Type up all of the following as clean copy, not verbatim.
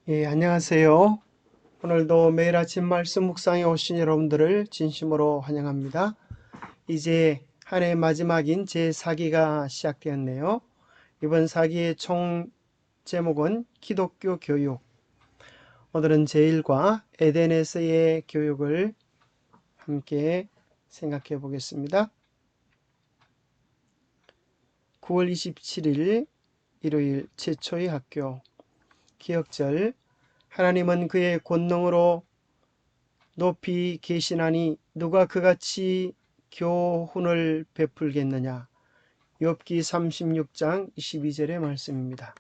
예, 안녕하세요. 오늘도 매일 아침 말씀 묵상에 오신 여러분들을 진심으로 환영합니다. 이제 한 해 마지막인 제4기가 시작되었네요. 이번 사기의 총 제목은 기독교 교육. 오늘은 제1과 에덴에서의 교육을 함께 생각해 보겠습니다. 9월 27일 일요일 최초의 학교 기억절. 하나님은 그의 권능으로 높이 계시나니 누가 그같이 교훈을 베풀겠느냐. 욥기 36장 22절의 말씀입니다.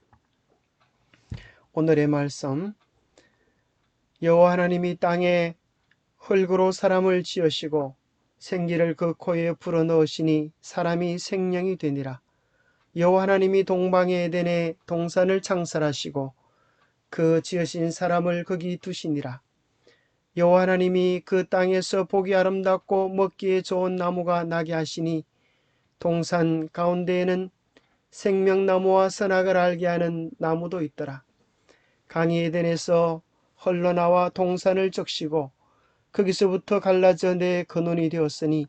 오늘의 말씀. 여호와 하나님이 땅에 흙으로 사람을 지으시고 생기를 그 코에 불어넣으시니 사람이 생명이 되니라. 여호와 하나님이 동방의 에덴에 동산을 창설하시고 그 지으신 사람을 거기 두시니라. 여호와 하나님이 그 땅에서 보기 아름답고 먹기에 좋은 나무가 나게 하시니 동산 가운데에는 생명나무와 선악을 알게 하는 나무도 있더라. 강이 에덴에서 흘러나와 동산을 적시고 거기서부터 갈라져 내 근원이 되었으니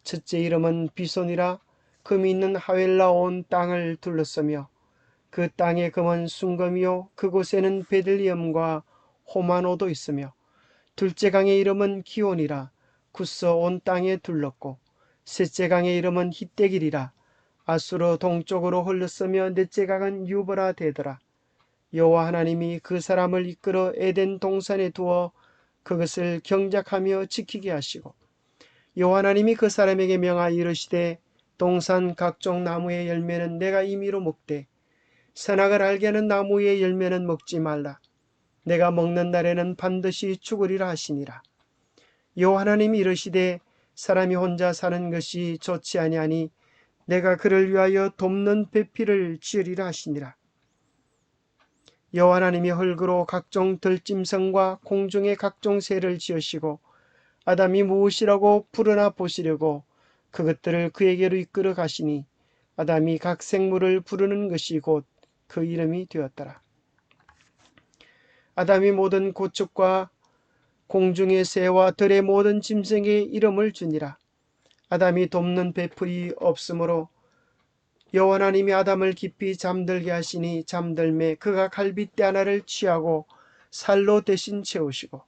첫째 이름은 비손이라. 금이 있는 하웰라 온 땅을 둘러서며 그 땅의 금은 순금이요 그곳에는 베들리엄과 호마노도 있으며 둘째 강의 이름은 기온이라. 굳서 온 땅에 둘렀고 셋째 강의 이름은 히떼길이라. 아수르 동쪽으로 흘렀으며 넷째 강은 유보라 되더라. 여호와 하나님이 그 사람을 이끌어 에덴 동산에 두어 그것을 경작하며 지키게 하시고 여호와 하나님이 그 사람에게 명하여 이르시되 동산 각종 나무의 열매는 내가 임의로 먹되 선악을 알게 하는 나무의 열매는 먹지 말라. 내가 먹는 날에는 반드시 죽으리라 하시니라. 여호와 하나님이 이르시되 사람이 혼자 사는 것이 좋지 아니하니 내가 그를 위하여 돕는 배필을 지으리라 하시니라. 여호와 하나님이 흙으로 각종 들짐승과 공중의 각종 새를 지으시고 아담이 무엇이라고 부르나 보시려고 그것들을 그에게로 이끌어 가시니 아담이 각 생물을 부르는 것이 곧 그 이름이 되었더라. 아담이 모든 고축과 공중의 새와 들의 모든 짐승의 이름을 주니라. 아담이 돕는 배풀이 없으므로 여호와 하나님이 아담을 깊이 잠들게 하시니 잠들매 그가 갈빗대 하나를 취하고 살로 대신 채우시고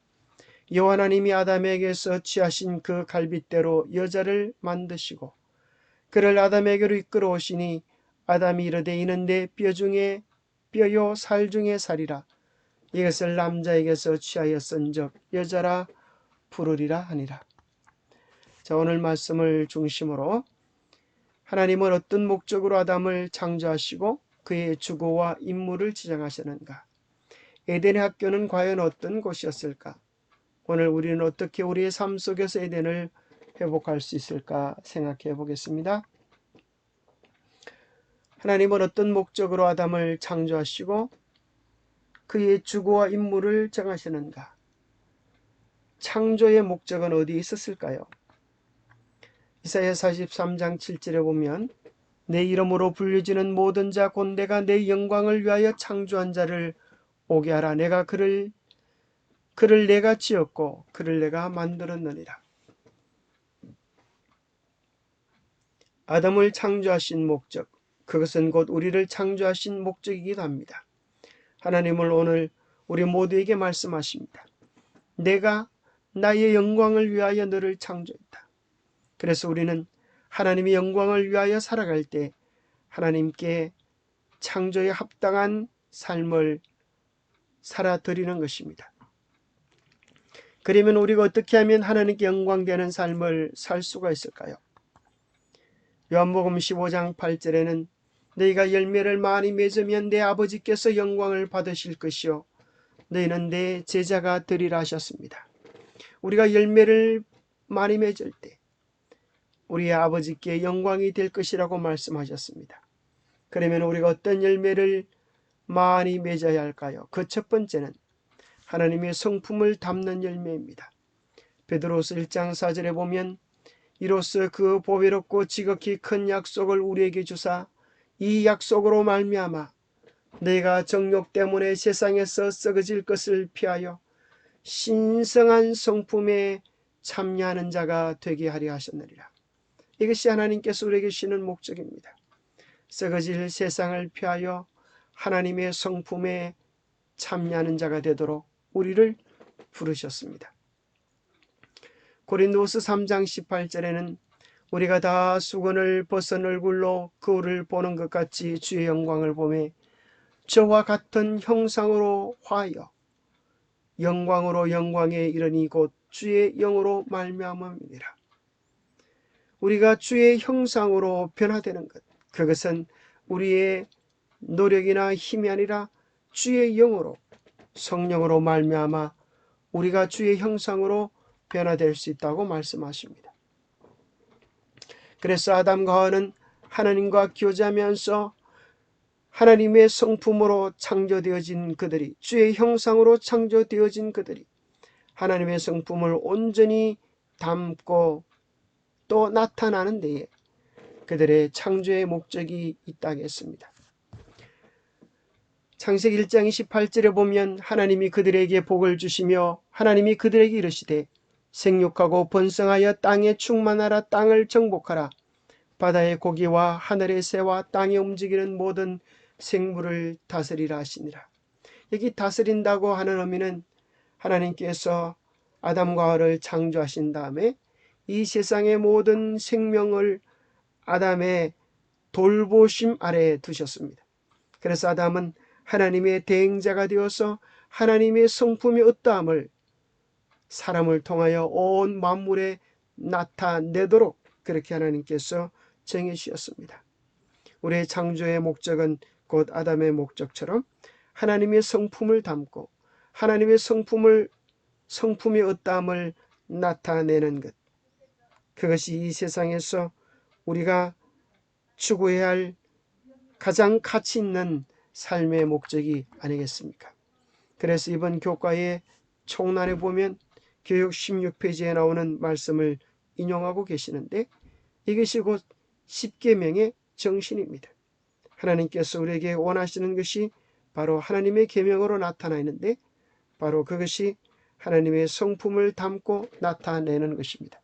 여호와 하나님이 아담에게서 취하신 그 갈빗대로 여자를 만드시고 그를 아담에게로 이끌어 오시니 아담이 이르되 이는 내 뼈 중에 뼈요 살 중에 살이라. 이것을 남자에게서 취하였은즉 여자라 부르리라 하니라. 자, 오늘 말씀을 중심으로 하나님은 어떤 목적으로 아담을 창조하시고 그의 주거와 임무를 지정하셨는가? 에덴의 학교는 과연 어떤 곳이었을까? 오늘 우리는 어떻게 우리의 삶 속에서 에덴을 회복할 수 있을까 생각해 보겠습니다. 하나님은 어떤 목적으로 아담을 창조하시고 그의 주거와 임무를 정하시는가? 창조의 목적은 어디에 있었을까요? 이사야 43장 7절에 보면 내 이름으로 불려지는 모든 자 곧 내가 내 영광을 위하여 창조한 자를 오게 하라. 내가 그를 내가 지었고 그를 내가 만들었느니라. 아담을 창조하신 목적, 그것은 곧 우리를 창조하신 목적이기도 합니다. 하나님은 오늘 우리 모두에게 말씀하십니다. 내가 나의 영광을 위하여 너를 창조했다. 그래서 우리는 하나님의 영광을 위하여 살아갈 때 하나님께 창조에 합당한 삶을 살아드리는 것입니다. 그러면 우리가 어떻게 하면 하나님께 영광되는 삶을 살 수가 있을까요? 요한복음 15장 8절에는 너희가 열매를 많이 맺으면 내 아버지께서 영광을 받으실 것이요 너희는 내 제자가 되리라 하셨습니다. 우리가 열매를 많이 맺을 때 우리의 아버지께 영광이 될 것이라고 말씀하셨습니다. 그러면 우리가 어떤 열매를 많이 맺어야 할까요? 그 첫 번째는 하나님의 성품을 담는 열매입니다. 베드로서 1장 4절에 보면 이로써 그 보배롭고 지극히 큰 약속을 우리에게 주사 이 약속으로 말미암아 내가 정욕 때문에 세상에서 썩어질 것을 피하여 신성한 성품에 참여하는 자가 되게 하려 하셨느니라. 이것이 하나님께서 우리에게 주시는 목적입니다. 썩어질 세상을 피하여 하나님의 성품에 참여하는 자가 되도록 우리를 부르셨습니다. 고린도후서 3장 18절에는 우리가 다 수건을 벗은 얼굴로 거울을 보는 것 같이 주의 영광을 보매 저와 같은 형상으로 화하여 영광으로 영광에 이르니 곧 주의 영으로 말미암음이니라. 우리가 주의 형상으로 변화되는 것, 그것은 우리의 노력이나 힘이 아니라 주의 영으로, 성령으로 말미암아 우리가 주의 형상으로 변화될 수 있다고 말씀하십니다. 그래서 아담과 하와는 하나님과 교제하면서 하나님의 성품으로 창조되어진 그들이, 주의 형상으로 창조되어진 그들이 하나님의 성품을 온전히 담고 또 나타나는 데에 그들의 창조의 목적이 있다고 했습니다. 창세기 1장 28절에 보면 하나님이 그들에게 복을 주시며 하나님이 그들에게 이르시되 생육하고 번성하여 땅에 충만하라, 땅을 정복하라, 바다의 고기와 하늘의 새와 땅에 움직이는 모든 생물을 다스리라 하시니라. 여기 다스린다고 하는 의미는 하나님께서 아담과 하와를 창조하신 다음에 이 세상의 모든 생명을 아담의 돌보심 아래에 두셨습니다. 그래서 아담은 하나님의 대행자가 되어서 하나님의 성품이 어떠함을 사람을 통하여 온 만물에 나타내도록 그렇게 하나님께서 정해주셨습니다. 우리의 창조의 목적은 곧 아담의 목적처럼 하나님의 성품을 담고 하나님의 성품이 어떠함을 나타내는 것, 그것이 이 세상에서 우리가 추구해야 할 가장 가치 있는 삶의 목적이 아니겠습니까? 그래서 이번 교과의 총란에 보면 교육 16페이지에 나오는 말씀을 인용하고 계시는데 이것이 곧 십계명의 정신입니다. 하나님께서 우리에게 원하시는 것이 바로 하나님의 계명으로 나타나 있는데 바로 그것이 하나님의 성품을 담고 나타내는 것입니다.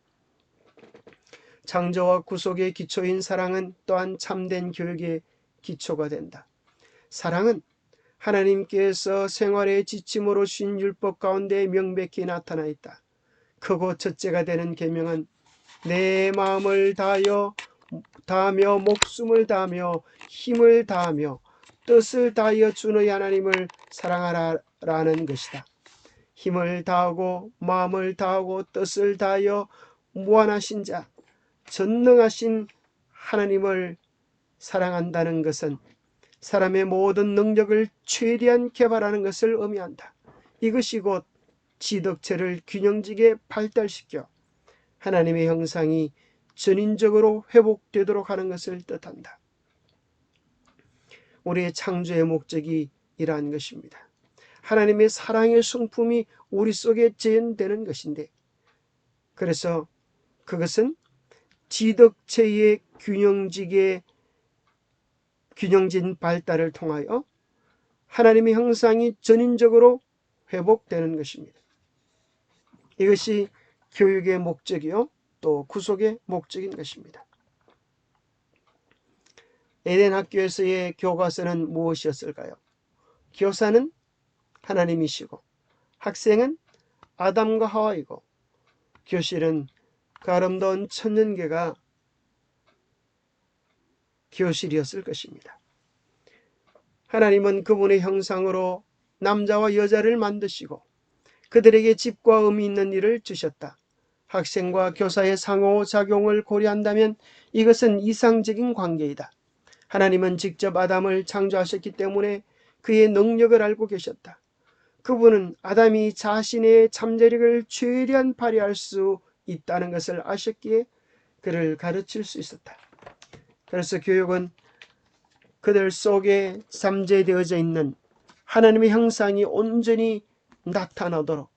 창조와 구속의 기초인 사랑은 또한 참된 교육의 기초가 된다. 사랑은 하나님께서 생활의 지침으로 주신 율법 가운데 명백히 나타나 있다. 크고 첫째가 되는 계명은 내 마음을 다하며 목숨을 다하며 힘을 다하며 뜻을 다하여 주 너희 하나님을 사랑하라라는 것이다. 힘을 다하고 마음을 다하고 뜻을 다하여 무한하신 자, 전능하신 하나님을 사랑한다는 것은 사람의 모든 능력을 최대한 개발하는 것을 의미한다. 이것이 곧 지덕체를 균형지게 발달시켜 하나님의 형상이 전인적으로 회복되도록 하는 것을 뜻한다. 우리의 창조의 목적이 이러한 것입니다. 하나님의 사랑의 성품이 우리 속에 재현되는 것인데 그래서 그것은 지덕체의 균형진 발달을 통하여 하나님의 형상이 전인적으로 회복되는 것입니다. 이것이 교육의 목적이요 또 구속의 목적인 것입니다. 에덴 학교에서의 교과서는 무엇이었을까요? 교사는 하나님이시고 학생은 아담과 하와이고 교실은 그 아름다운 천년계가 교실이었을 것입니다. 하나님은 그분의 형상으로 남자와 여자를 만드시고 그들에게 집과 의미 있는 일을 주셨다. 학생과 교사의 상호작용을 고려한다면 이것은 이상적인 관계이다. 하나님은 직접 아담을 창조하셨기 때문에 그의 능력을 알고 계셨다. 그분은 아담이 자신의 잠재력을 최대한 발휘할 수 있다는 것을 아셨기에 그를 가르칠 수 있었다. 그래서 교육은 그들 속에 잠재되어져 있는 하나님의 형상이 온전히 나타나도록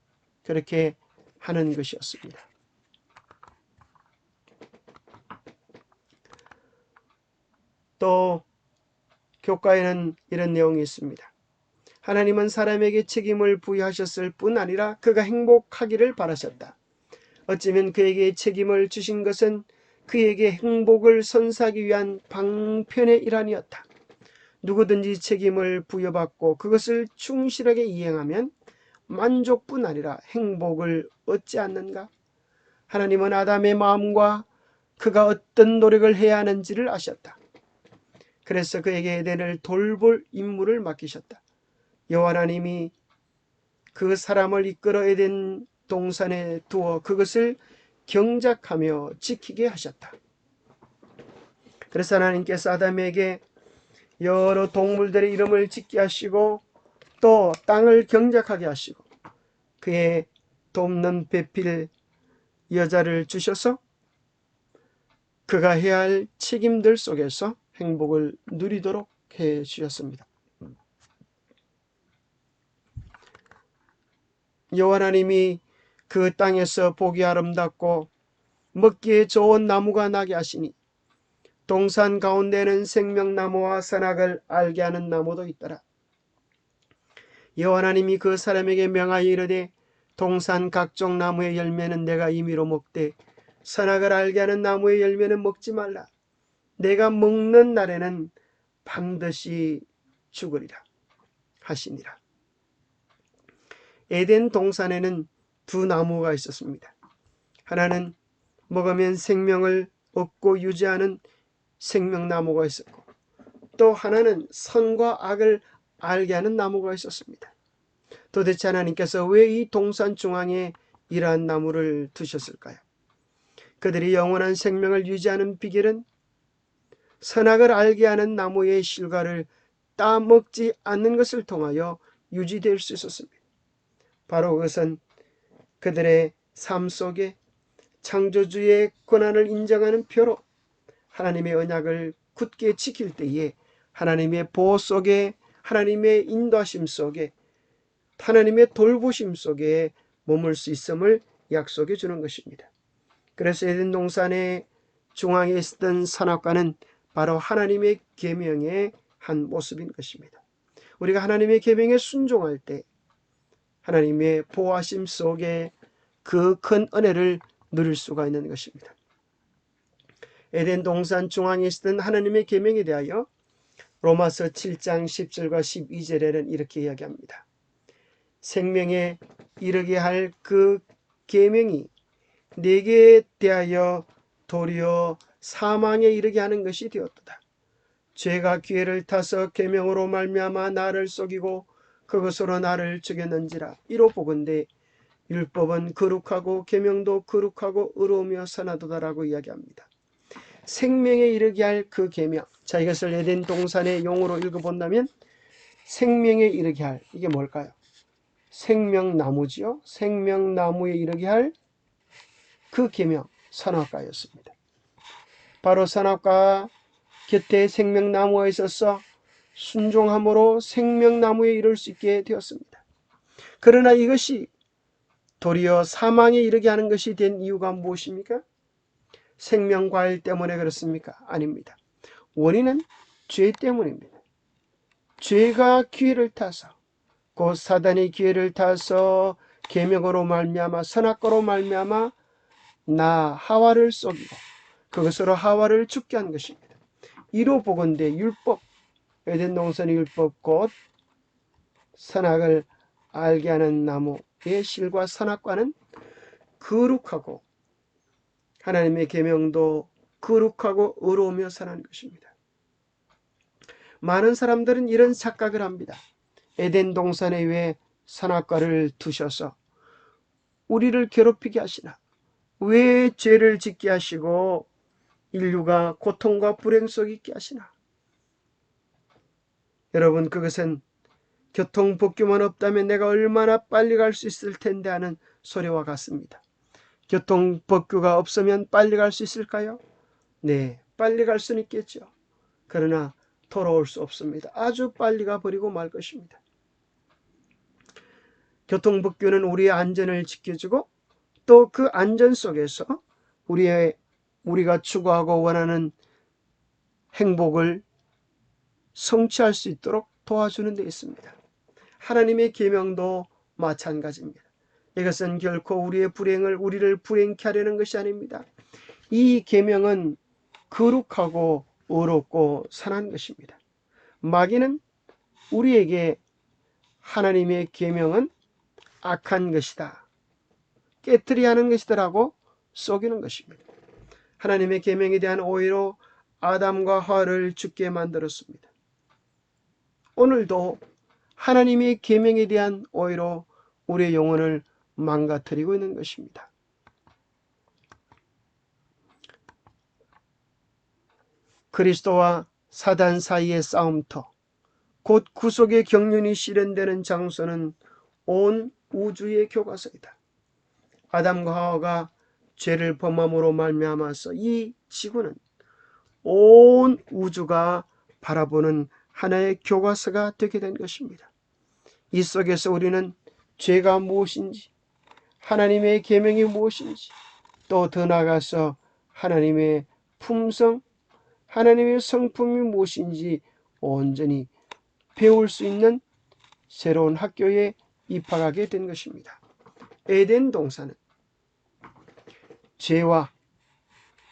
그렇게 하는 것이었습니다. 또 교과에는 이런 내용이 있습니다. 하나님은 사람에게 책임을 부여하셨을 뿐 아니라 그가 행복하기를 바라셨다. 어쩌면 그에게 책임을 주신 것은 그에게 행복을 선사하기 위한 방편의 일환이었다. 누구든지 책임을 부여받고 그것을 충실하게 이행하면 만족뿐 아니라 행복을 얻지 않는가? 하나님은 아담의 마음과 그가 어떤 노력을 해야 하는지를 아셨다. 그래서 그에게 에덴을 돌볼 임무를 맡기셨다. 여호와 하나님이 그 사람을 이끌어 에덴 동산에 두어 그것을 경작하며 지키게 하셨다. 그래서 하나님께서 아담에게 여러 동물들의 이름을 짓게 하시고 또 땅을 경작하게 하시고 그의 돕는 배필 여자를 주셔서 그가 해야 할 책임들 속에서 행복을 누리도록 해 주셨습니다. 여호와 하나님이 그 땅에서 보기 아름답고 먹기에 좋은 나무가 나게 하시니 동산 가운데는 생명나무와 선악을 알게 하는 나무도 있더라. 여호와 하나님이 그 사람에게 명하여 이르되 동산 각종 나무의 열매는 내가 임의로 먹되 선악을 알게 하는 나무의 열매는 먹지 말라. 내가 먹는 날에는 반드시 죽으리라 하시니라. 에덴 동산에는 두 나무가 있었습니다. 하나는 먹으면 생명을 얻고 유지하는 생명나무가 있었고 또 하나는 선과 악을 알게 하는 나무가 있었습니다. 도대체 하나님께서 왜 이 동산 중앙에 이러한 나무를 두셨을까요? 그들이 영원한 생명을 유지하는 비결은 선악을 알게 하는 나무의 실과를 따먹지 않는 것을 통하여 유지될 수 있었습니다. 바로 그것은 그들의 삶 속에 창조주의 권한을 인정하는 표로 하나님의 언약을 굳게 지킬 때에 하나님의 보호 속에, 하나님의 인도하심 속에, 하나님의 돌보심 속에 머물 수 있음을 약속해 주는 것입니다. 그래서 에덴 동산의 중앙에 있었던 선악과는 바로 하나님의 계명의 한 모습인 것입니다. 우리가 하나님의 계명에 순종할 때 하나님의 보호하심 속에 그 큰 은혜를 누릴 수가 있는 것입니다. 에덴 동산 중앙에 있었던 하나님의 계명에 대하여 로마서 7장 10절과 12절에는 이렇게 이야기합니다. 생명에 이르게 할 그 계명이 내게 대하여 도리어 사망에 이르게 하는 것이 되었도다. 죄가 기회를 타서 계명으로 말미암아 나를 속이고 그것으로 나를 죽였는지라. 이로 보건대 율법은 거룩하고 계명도 거룩하고 의로우며 선하도다라고 이야기합니다. 생명에 이르게 할 그 계명. 자, 이것을 에덴 동산의 용어로 읽어본다면 생명에 이르게 할, 이게 뭘까요? 생명나무지요. 생명나무에 이르게 할 그 계명, 선악과였습니다. 바로 선악과 곁에 생명나무가 있어서 순종함으로 생명나무에 이를 수 있게 되었습니다. 그러나 이것이 도리어 사망에 이르게 하는 것이 된 이유가 무엇입니까? 생명과일 때문에 그렇습니까? 아닙니다. 원인은 죄 때문입니다. 죄가 기회를 타서, 곧 사단의 기회를 타서 계명으로 말미암아, 선악과로 말미암아 나 하와를 속이고 그것으로 하와를 죽게 한 것입니다. 이로 보건대 율법, 에덴 동산의 율법 곧 선악을 알게 하는 나무의 실과 선악과는 거룩하고 하나님의 계명도 거룩하고 의로우며 선한 것입니다. 많은 사람들은 이런 착각을 합니다. 에덴 동산에 왜 선악과를 두셔서 우리를 괴롭히게 하시나? 왜 죄를 짓게 하시고 인류가 고통과 불행 속에 있게 하시나? 여러분, 그것은 교통법규만 없다면 내가 얼마나 빨리 갈 수 있을 텐데 하는 소리와 같습니다. 교통법규가 없으면 빨리 갈 수 있을까요? 네, 빨리 갈 수는 있겠죠. 그러나 돌아올 수 없습니다. 아주 빨리 가버리고 말 것입니다. 교통법규는 우리의 안전을 지켜주고 또 그 안전 속에서 우리가 추구하고 원하는 행복을 성취할 수 있도록 도와주는 데 있습니다. 하나님의 계명도 마찬가지입니다. 이것은 결코 우리를 불행케 하려는 것이 아닙니다. 이 계명은 거룩하고 의롭고 선한 것입니다. 마귀는 우리에게 하나님의 계명은 악한 것이다, 깨트려야 하는 것이다라고 속이는 것입니다. 하나님의 계명에 대한 오해로 아담과 하와를 죽게 만들었습니다. 오늘도 하나님의 계명에 대한 오해로 우리의 영혼을 망가뜨리고 있는 것입니다. 그리스도와 사단 사이의 싸움터, 곧 구속의 경륜이 실현되는 장소는 온 우주의 교과서이다. 아담과 하와가 죄를 범함으로 말미암아서 이 지구는 온 우주가 바라보는 하나의 교과서가 되게 된 것입니다. 이 속에서 우리는 죄가 무엇인지, 하나님의 계명이 무엇인지, 또 더 나아가서 하나님의 품성, 하나님의 성품이 무엇인지 온전히 배울 수 있는 새로운 학교에 입학하게 된 것입니다. 에덴 동산은 죄와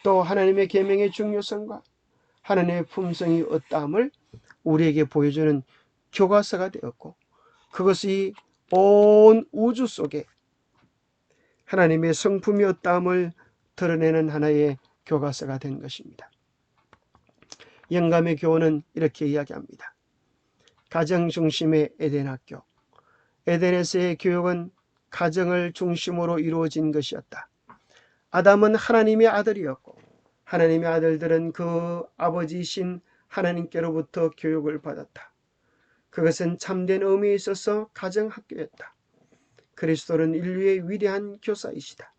또 하나님의 계명의 중요성과 하나님의 품성이 어떠함을 우리에게 보여주는 교과서가 되었고, 그것이 온 우주 속에 하나님의 성품이 어떠함을 드러내는 하나의 교과서가 된 것입니다. 영감의 교훈은 이렇게 이야기합니다. 가정 중심의 에덴 학교. 에덴에서의 교육은 가정을 중심으로 이루어진 것이었다. 아담은 하나님의 아들이었고 하나님의 아들들은 그 아버지이신 하나님께로부터 교육을 받았다. 그것은 참된 의미에 있어서 가정학교였다. 그리스도는 인류의 위대한 교사이시다.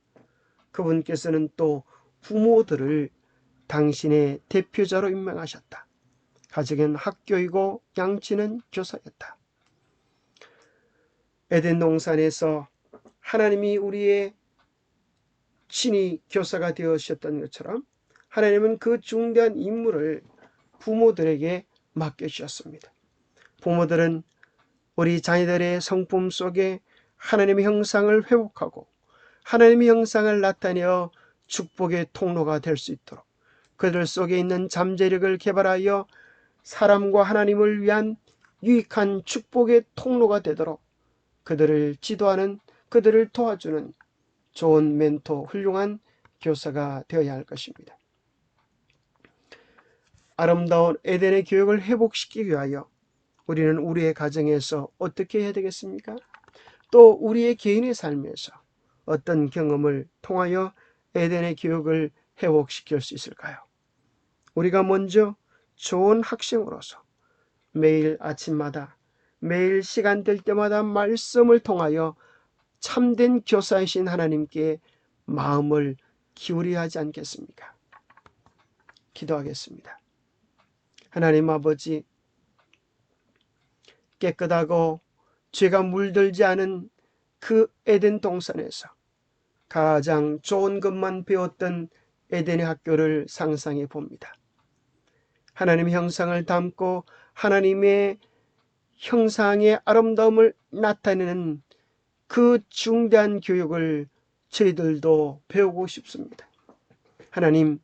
그분께서는 또 부모들을 당신의 대표자로 임명하셨다. 가정은 학교이고 양치는 교사였다. 에덴 동산에서 하나님이 우리의 친히 교사가 되으셨던 것처럼 하나님은 그 중대한 임무를 부모들에게 맡겨주셨습니다. 부모들은 우리 자녀들의 성품 속에 하나님의 형상을 회복하고 하나님의 형상을 나타내어 축복의 통로가 될 수 있도록 그들 속에 있는 잠재력을 개발하여 사람과 하나님을 위한 유익한 축복의 통로가 되도록 그들을 지도하는, 그들을 도와주는 좋은 멘토, 훌륭한 교사가 되어야 할 것입니다. 아름다운 에덴의 교육을 회복시키기 위하여 우리는 우리의 가정에서 어떻게 해야 되겠습니까? 또 우리의 개인의 삶에서 어떤 경험을 통하여 에덴의 교육을 회복시킬 수 있을까요? 우리가 먼저 좋은 학생으로서 매일 아침마다, 매일 시간 될 때마다 말씀을 통하여 참된 교사이신 하나님께 마음을 기울여야 하지 않겠습니까? 기도하겠습니다. 하나님 아버지, 깨끗하고 죄가 물들지 않은 그 에덴 동산에서 가장 좋은 것만 배웠던 에덴의 학교를 상상해 봅니다. 하나님의 형상을 담고 하나님의 형상의 아름다움을 나타내는 그 중대한 교육을 저희들도 배우고 싶습니다. 하나님,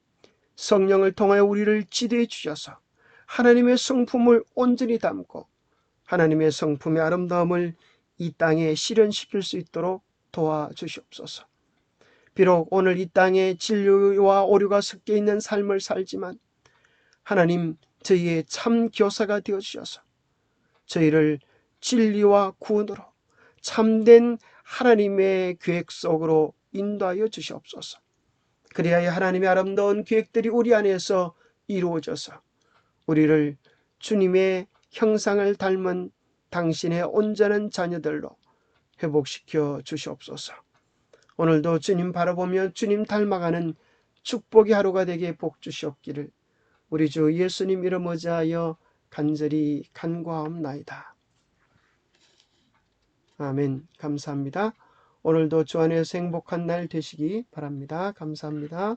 성령을 통하여 우리를 지도해 주셔서 하나님의 성품을 온전히 담고 하나님의 성품의 아름다움을 이 땅에 실현시킬 수 있도록 도와주시옵소서. 비록 오늘 이 땅에 진리와 오류가 섞여 있는 삶을 살지만 하나님, 저희의 참 교사가 되어주셔서 저희를 진리와 구원으로 참된 하나님의 계획 속으로 인도하여 주시옵소서. 그리하여 하나님의 아름다운 계획들이 우리 안에서 이루어져서 우리를 주님의 형상을 닮은 당신의 온전한 자녀들로 회복시켜 주시옵소서. 오늘도 주님 바라보며 주님 닮아가는 축복의 하루가 되게 복 주시옵기를 우리 주 예수님 이름 의지하여 간절히 간구하옵나이다. 아멘. 감사합니다. 오늘도 주 안에서 행복한 날 되시기 바랍니다. 감사합니다.